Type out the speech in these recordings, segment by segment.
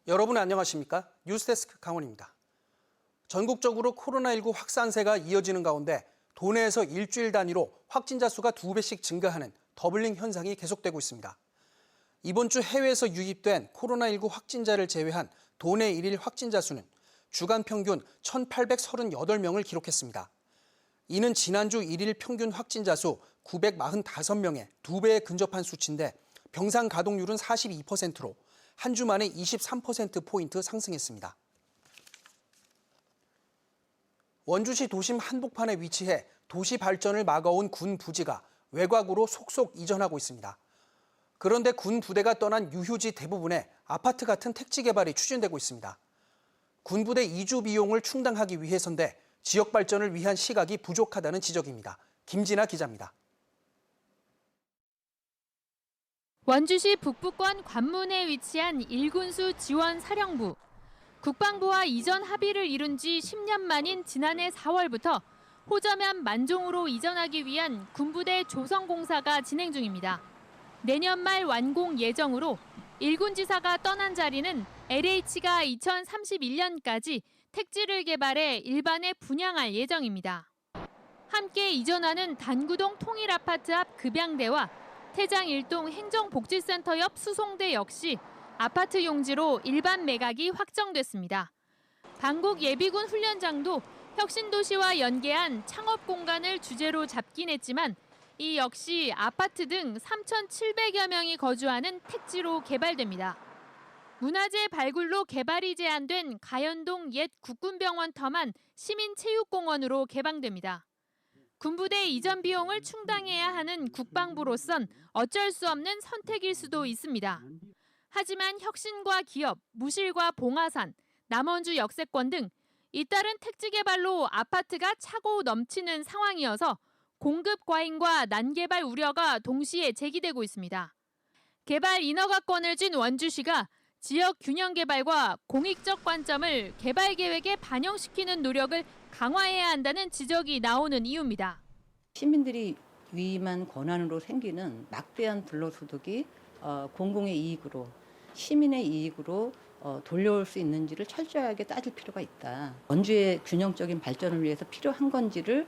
여러분 안녕하십니까? 뉴스데스크 강원입니다. 전국적으로 코로나19 확산세가 이어지는 가운데 도내에서 일주일 단위로 확진자 수가 2배씩 증가하는 더블링 현상이 계속되고 있습니다. 이번 주 해외에서 유입된 코로나19 확진자를 제외한 도내 일일 확진자 수는 주간 평균 1,838명을 기록했습니다. 이는 지난주 일일 평균 확진자 수 945명의 2배에 근접한 수치인데 병상 가동률은 42%로 한 주 만에 23%포인트 상승했습니다. 원주시 도심 한복판에 위치해 도시 발전을 막아온 군 부지가 외곽으로 속속 이전하고 있습니다. 그런데 군 부대가 떠난 유휴지 대부분에 아파트 같은 택지 개발이 추진되고 있습니다. 군 부대 이주 비용을 충당하기 위해서인데 지역 발전을 위한 시각이 부족하다는 지적입니다. 김진아 기자입니다. 원주시 북부권 관문에 위치한 일군수 지원사령부. 국방부와 이전 합의를 이룬 지 10년 만인 지난해 4월부터 호저면 만종으로 이전하기 위한 군부대 조성공사가 진행 중입니다. 내년 말 완공 예정으로 일군지사가 떠난 자리는 LH가 2031년까지 택지를 개발해 일반에 분양할 예정입니다. 함께 이전하는 단구동 통일아파트 앞 급양대와 태장 1동 행정복지센터 옆 수송대 역시 아파트 용지로 일반 매각이 확정됐습니다. 방국 예비군 훈련장도 혁신도시와 연계한 창업 공간을 주제로 잡긴 했지만 이 역시 아파트 등 3,700여 명이 거주하는 택지로 개발됩니다. 문화재 발굴로 개발이 제한된 가연동 옛 국군병원 터만 시민체육공원으로 개방됩니다. 군부대 이전 비용을 충당해야 하는 국방부로선 어쩔 수 없는 선택일 수도 있습니다. 하지만 혁신과 기업, 무실과 봉화산, 남원주 역세권 등 잇따른 택지 개발로 아파트가 차고 넘치는 상황이어서 공급 과잉과 난개발 우려가 동시에 제기되고 있습니다. 개발 인허가권을 쥔 원주시가 지역 균형 개발과 공익적 관점을 개발 계획에 반영시키는 노력을 강화해야 한다는 지적이 나오는 이유입니다. 시민들이 위임한 권한으로 생기는 막대한 불로소득이 공공의 이익으로, 시민의 이익으로 돌려올 수 있는지를 철저하게 따질 필요가 있다. 원주의 균형적인 발전을 위해서 필요한 건지를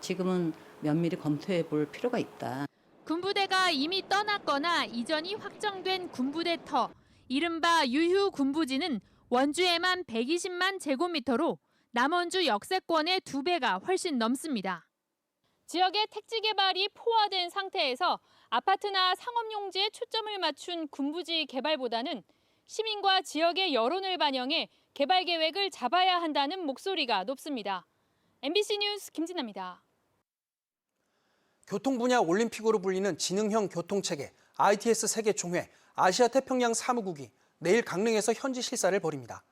지금은 면밀히 검토해 볼 필요가 있다. 군부대가 이미 떠났거나 이전이 확정된 군부대터, 이른바 유휴 군부지는 원주에만 120만 제곱미터로 남원주 역세권의 2배가 훨씬 넘습니다. 지역의 택지 개발이 포화된 상태에서 아파트나 상업용지에 초점을 맞춘 군부지 개발보다는 시민과 지역의 여론을 반영해 개발 계획을 잡아야 한다는 목소리가 높습니다. MBC 뉴스 김진아입니다. 교통 분야 올림픽으로 불리는 지능형 교통체계 ITS 세계총회 아시아태평양 사무국이 내일 강릉에서 현지 실사를 벌입니다.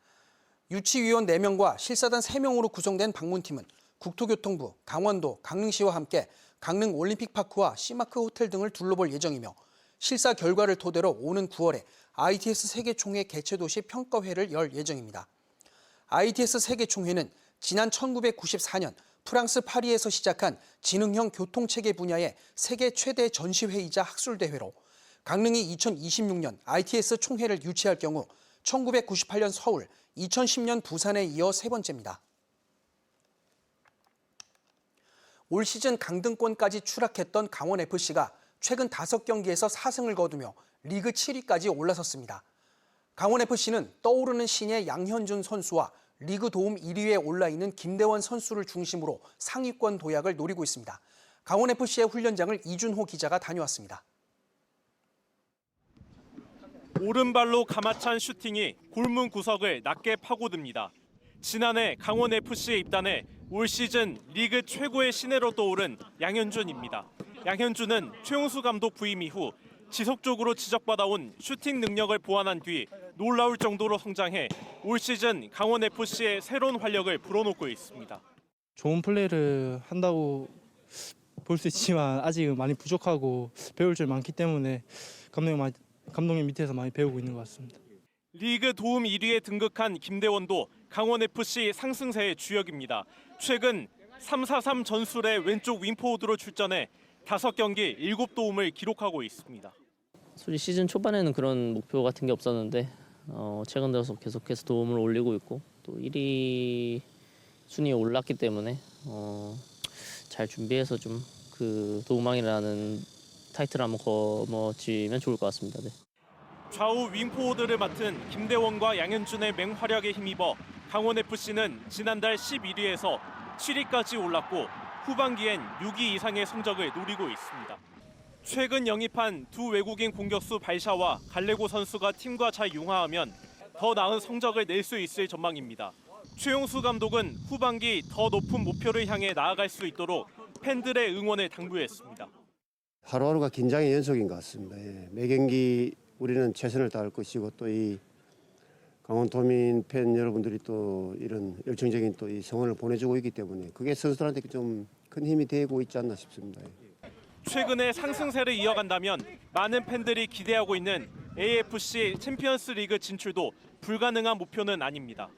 유치위원 4명과 실사단 3명으로 구성된 방문팀은 국토교통부, 강원도, 강릉시와 함께 강릉 올림픽파크와 시마크 호텔 등을 둘러볼 예정이며 실사 결과를 토대로 오는 9월에 ITS 세계총회 개최도시 평가회를 열 예정입니다. ITS 세계총회는 지난 1994년 프랑스 파리에서 시작한 지능형 교통체계 분야의 세계 최대 전시회이자 학술대회로 강릉이 2026년 ITS 총회를 유치할 경우 1998년 서울, 2010년 부산에 이어 3번째입니다. 올 시즌 강등권까지 추락했던 강원FC가 최근 5경기에서 4승을 거두며 리그 7위까지 올라섰습니다. 강원FC는 떠오르는 신예 양현준 선수와 리그 도움 1위에 올라있는 김대원 선수를 중심으로 상위권 도약을 노리고 있습니다. 강원FC의 훈련장을 이준호 기자가 다녀왔습니다. 오른발로 가마찬 슈팅이 골문 구석을 낮게 파고듭니다. 지난해 강원FC에 입단해 올 시즌 리그 최고의 신예로 떠오른 양현준입니다. 양현준은 최용수 감독 부임 이후 지속적으로 지적받아온 슈팅 능력을 보완한 뒤 놀라울 정도로 성장해 올 시즌 강원FC의 새로운 활력을 불어넣고 있습니다. 좋은 플레이를 한다고 볼 수 있지만 아직 많이 부족하고 배울 줄 많기 때문에 감독님 밑에서 많이 배우고 있는 것 같습니다. 리그 도움 1위에 등극한 김대원도 강원FC 상승세의 주역입니다. 최근 3-4-3 전술의 왼쪽 윙포워드로 출전해 5경기 7도움을 기록하고 있습니다. 솔직히 시즌 초반에는 그런 목표 같은 게 없었는데 최근 들어서 계속해서 도움을 올리고 있고 또 1위 순위에 올랐기 때문에 잘 준비해서 좀 그 도움왕이라는 타이틀을 한번 거머쥐면 좋을 것 같습니다. 네. 좌우 윙포워드를 맡은 김대원과 양현준의 맹활약에 힘입어 강원FC는 지난달 11위에서 7위까지 올랐고 후반기엔 6위 이상의 성적을 노리고 있습니다. 최근 영입한 두 외국인 공격수 발샤와 갈레고 선수가 팀과 잘 융화하면 더 나은 성적을 낼 수 있을 전망입니다. 최용수 감독은 후반기 더 높은 목표를 향해 나아갈 수 있도록 팬들의 응원을 당부했습니다. 하루하루가 긴장의 연속인 것 같습니다. 예. 매 경기 우리는 최선을 다할 것이고 또 이 강원도민 팬 여러분들이 또 이런 열정적인 또 이 성원을 보내주고 있기 때문에 그게 선수들한테 좀 큰 힘이 되고 있지 않나 싶습니다. 예. 최근의 상승세를 이어간다면 많은 팬들이 기대하고 있는 AFC 챔피언스 리그 진출도 불가능한 목표는 아닙니다.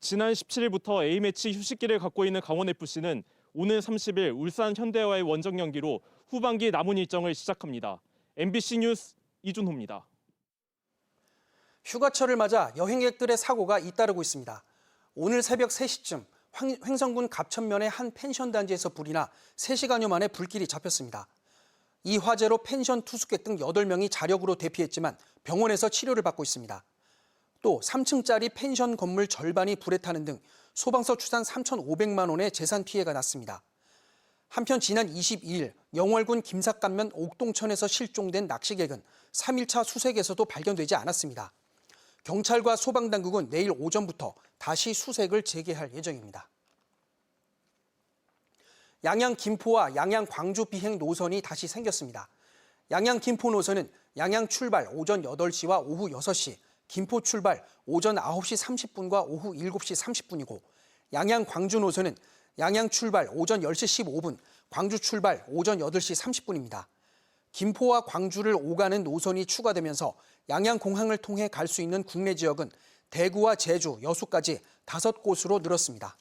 지난 17일부터 A매치 휴식기를 갖고 있는 강원FC는 오늘 30일 울산 현대와의 원정 경기로 후반기 남은 일정을 시작합니다. MBC 뉴스 이준호입니다. 휴가철을 맞아 여행객들의 사고가 잇따르고 있습니다. 오늘 새벽 3시쯤 횡성군 갑천면의 한 펜션 단지에서 불이 나 3시간여 만에 불길이 잡혔습니다. 이 화재로 펜션 투숙객 등 8명이 자력으로 대피했지만 병원에서 치료를 받고 있습니다. 또 3층짜리 펜션 건물 절반이 불에 타는 등 소방서 추산 3,500만 원의 재산 피해가 났습니다. 한편 지난 22일 영월군 김삿간면 옥동천에서 실종된 낚시객은 3일차 수색에서도 발견되지 않았습니다. 경찰과 소방당국은 내일 오전부터 다시 수색을 재개할 예정입니다. 양양 김포와 양양 광주 비행 노선이 다시 생겼습니다. 양양 김포 노선은 양양 출발 오전 8시와 오후 6시, 김포 출발 오전 9시 30분과 오후 7시 30분이고 양양 광주 노선은 양양 출발 오전 10시 15분, 광주 출발 오전 8시 30분입니다. 김포와 광주를 오가는 노선이 추가되면서 양양공항을 통해 갈 수 있는 국내 지역은 대구와 제주, 여수까지 5곳으로 늘었습니다.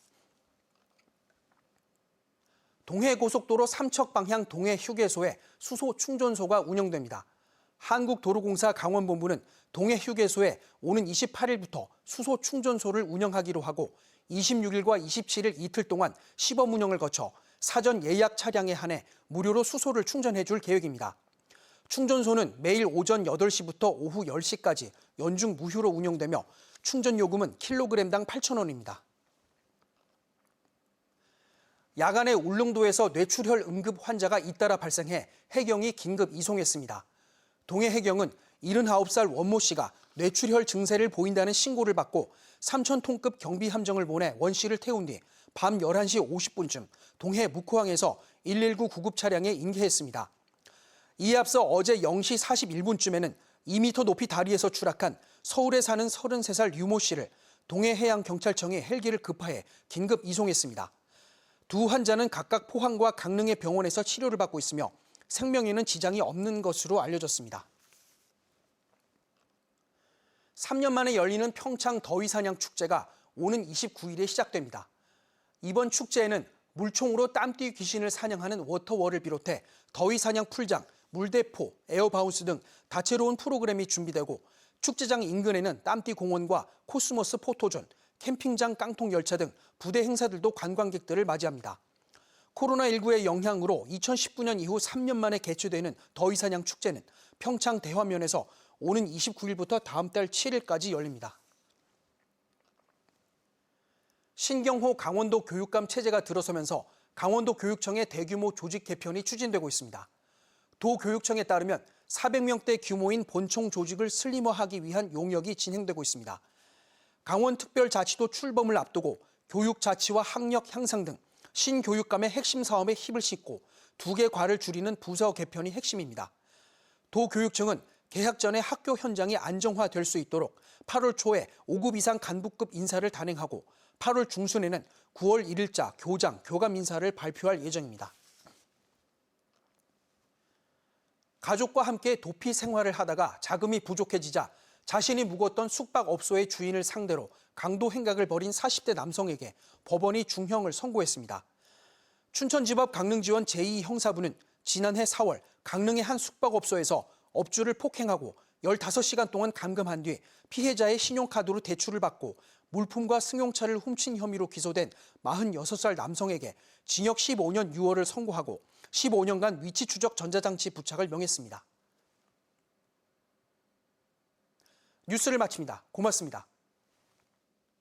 동해고속도로 삼척 방향 동해휴게소에 수소 충전소가 운영됩니다. 한국도로공사 강원본부는 동해휴게소에 오는 28일부터 수소 충전소를 운영하기로 하고 26일과 27일 이틀 동안 시범 운영을 거쳐 사전 예약 차량에 한해 무료로 수소를 충전해 줄 계획입니다. 충전소는 매일 오전 8시부터 오후 10시까지 연중 무휴로 운영되며 충전 요금은 킬로그램당 8,000원입니다. 야간에 울릉도에서 뇌출혈 응급 환자가 잇따라 발생해 해경이 긴급 이송했습니다. 동해해경은 79살 원모 씨가 뇌출혈 증세를 보인다는 신고를 받고 3,000톤급 경비함정을 보내 원 씨를 태운 뒤 밤 11시 50분쯤 동해 묵호항에서 119 구급 차량에 인계했습니다. 이에 앞서 어제 0시 41분쯤에는 2m 높이 다리에서 추락한 서울에 사는 33살 유모 씨를 동해해양경찰청이 헬기를 급파해 긴급 이송했습니다. 두 환자는 각각 포항과 강릉의 병원에서 치료를 받고 있으며 생명에는 지장이 없는 것으로 알려졌습니다. 3년 만에 열리는 평창 더위사냥 축제가 오는 29일에 시작됩니다. 이번 축제에는 물총으로 땀띠 귀신을 사냥하는 워터월을 비롯해 더위사냥 풀장, 물대포, 에어바운스 등 다채로운 프로그램이 준비되고 축제장 인근에는 땀띠 공원과 코스모스 포토존, 캠핑장 깡통 열차 등 부대 행사들도 관광객들을 맞이합니다. 코로나19의 영향으로 2019년 이후 3년 만에 개최되는 더위사냥 축제는 평창 대화면에서 오는 29일부터 다음 달 7일까지 열립니다. 신경호 강원도 교육감 체제가 들어서면서 강원도 교육청의 대규모 조직 개편이 추진되고 있습니다. 도교육청에 따르면 400명대 규모인 본청 조직을 슬림화하기 위한 용역이 진행되고 있습니다. 강원특별자치도 출범을 앞두고 교육자치와 학력 향상 등 신교육감의 핵심 사업에 힘을 싣고 2개 과를 줄이는 부서 개편이 핵심입니다. 도교육청은 개학 전에 학교 현장이 안정화될 수 있도록 8월 초에 5급 이상 간부급 인사를 단행하고 8월 중순에는 9월 1일자 교장, 교감 인사를 발표할 예정입니다. 가족과 함께 도피 생활을 하다가 자금이 부족해지자 자신이 묵었던 숙박업소의 주인을 상대로 강도 행각을 벌인 40대 남성에게 법원이 중형을 선고했습니다. 춘천지법 강릉지원 제2형사부는 지난해 4월 강릉의 한 숙박업소에서 업주를 폭행하고 15시간 동안 감금한 뒤 피해자의 신용카드로 대출을 받고 물품과 승용차를 훔친 혐의로 기소된 46살 남성에게 징역 15년 6월을 선고하고 15년간 위치 추적 전자장치 부착을 명했습니다. 뉴스를 마칩니다. 고맙습니다.